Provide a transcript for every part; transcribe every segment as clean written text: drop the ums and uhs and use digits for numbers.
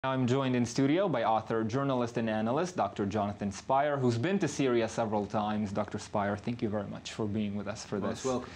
I'm joined in studio by author, journalist, and analyst, Dr. Jonathan Spyer, who's been to Syria several times. Dr. Spyer, thank you very much for being with us for this. Most welcome.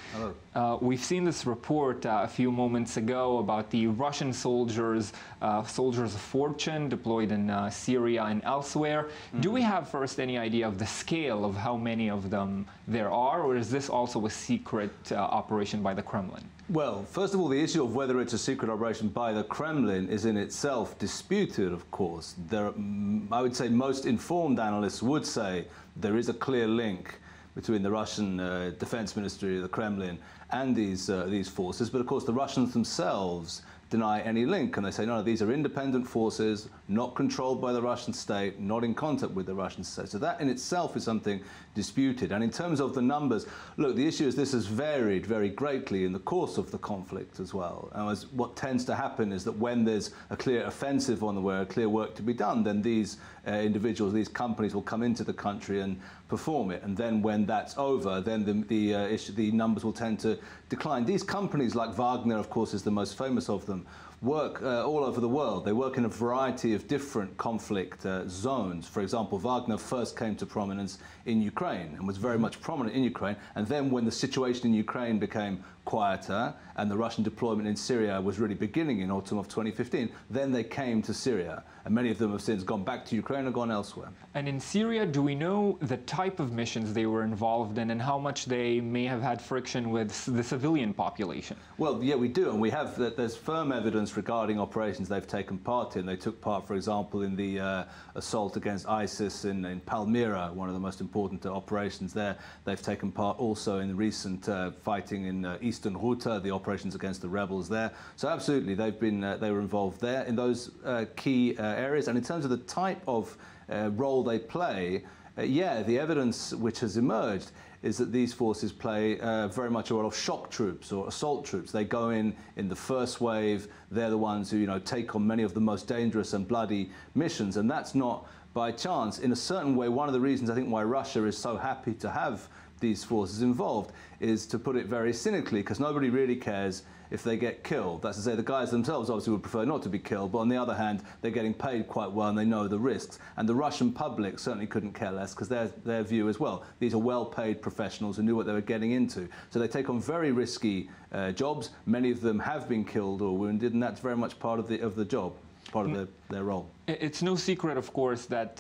Hello. We've seen this report a few moments ago about the Russian soldiers of fortune deployed in Syria and elsewhere. Do we have first any idea of the scale of how many of them there are, or is this also a secret operation by the Kremlin? Well, first of all, the issue of whether it's a secret operation by the Kremlin is in itself disputed, of course. I would say most informed analysts would say there is a clear link between the Russian Defense Ministry, the Kremlin, and these forces. But of course, the Russians themselves deny any link, and they say, no, these are independent forces, not controlled by the Russian state, not in contact with the Russian state. So that in itself is something disputed. And in terms of the numbers, look, the issue is this has varied very greatly in the course of the conflict as well. And what tends to happen is that when there's a clear offensive on the way, a clear work to be done, then these individuals, these companies will come into the country and perform it. And then when that's over, then the numbers will tend to decline. These companies, like Wagner, of course, is the most famous of them, work all over the world. They work in a variety of different conflict zones. For example, Wagner first came to prominence in Ukraine and was very much prominent in Ukraine. And then when the situation in Ukraine became quieter and the Russian deployment in Syria was really beginning in autumn of 2015, then they came to Syria. And many of them have since gone back to Ukraine or gone elsewhere. And in Syria, do we know the type of missions they were involved in and how much they may have had friction with the civilian population? Well, yeah, we do. And we have, there's firm evidence regarding operations they've taken part in. They took part, for example, in the assault against ISIS in Palmyra, one of the most important operations there. They've taken part also in the recent fighting in Eastern Ghouta, the operations against the rebels there. So absolutely, they were involved there in those key areas. And in terms of the type of role they play, yeah, the evidence which has emerged is that these forces play very much a role of shock troops or assault troops. They go in the first wave. They're the ones who, take on many of the most dangerous and bloody missions. And that's not by chance. In a certain way, one of the reasons I think why Russia is so happy to have these forces involved is, to put it very cynically, because nobody really cares if they get killed. That's to say, the guys themselves obviously would prefer not to be killed, but on the other hand, they're getting paid quite well and they know the risks. And the Russian public certainly couldn't care less, because their view as well. These are well-paid professionals who knew what they were getting into. So they take on very risky jobs. Many of them have been killed or wounded, and that's very much part of the job, part of their role. It's no secret, of course, that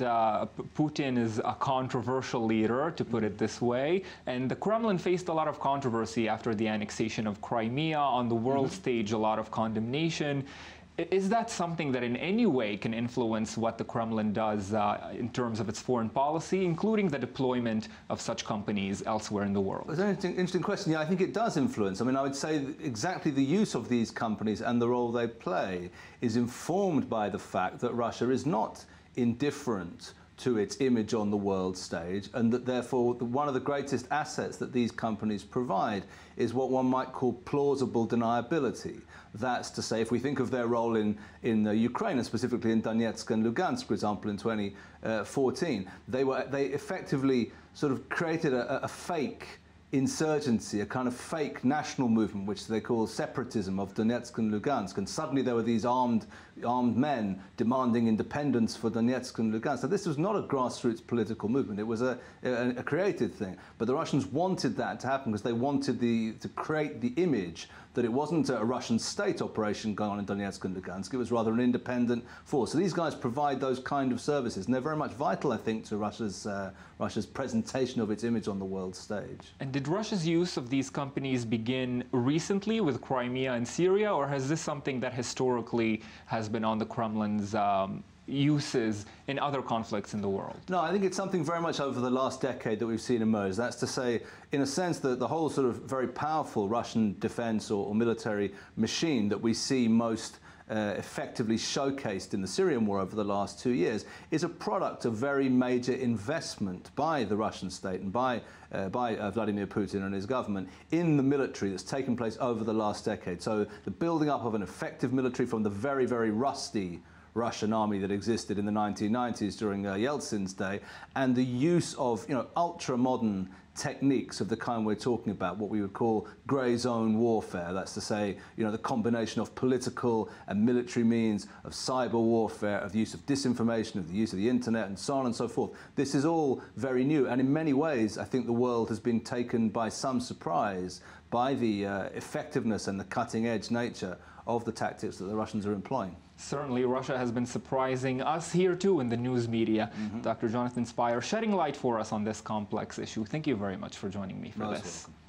Putin is a controversial leader, to put it this way, and the Kremlin faced a lot of controversy after the annexation of Crimea. On the world stage, a lot of condemnation. Is that something that in any way can influence what the Kremlin does in terms of its foreign policy, including the deployment of such companies elsewhere in the world? It's an interesting question. Yeah, I think it does influence. I mean, I would say that exactly the use of these companies and the role they play is informed by the fact that Russia is not indifferent to its image on the world stage, and that therefore one of the greatest assets that these companies provide is what one might call plausible deniability. That's to say, if we think of their role in Ukraine, and specifically in Donetsk and Lugansk, for example, in 2014, they effectively sort of created a fake insurgency, a kind of fake national movement, which they call separatism of Donetsk and Lugansk. And suddenly there were these armed men demanding independence for Donetsk and Lugansk. So this was not a grassroots political movement. It was a created thing. But the Russians wanted that to happen because they wanted to create the image that it wasn't a Russian state operation going on in Donetsk and Lugansk. It was rather an independent force. So these guys provide those kind of services, and they're very much vital, I think, to Russia's presentation of its image on the world stage. And did Russia's use of these companies begin recently with Crimea and Syria, or has this something that historically has been on the Kremlin's uses in other conflicts in the world? No, I think it's something very much over the last decade that we've seen emerge. That's to say, in a sense, that the whole sort of very powerful Russian defense or military machine that we see most effectively showcased in the Syrian war over the last 2 years is a product of very major investment by the Russian state and by Vladimir Putin and his government in the military that's taken place over the last decade. So the building up of an effective military from the very, very rusty Russian army that existed in the 1990s during Yeltsin's day, and the use of ultra-modern techniques of the kind we're talking about, what we would call grey zone warfare. That's to say, the combination of political and military means, of cyber warfare, of the use of disinformation, of the use of the internet, and so on and so forth. This is all very new, and in many ways, I think the world has been taken by some surprise by the effectiveness and the cutting-edge nature of the tactics that the Russians are employing. Certainly, Russia has been surprising us here too in the news media. Dr. Jonathan Spyer, shedding light for us on this complex issue. Thank you very much for joining me for this. Welcome.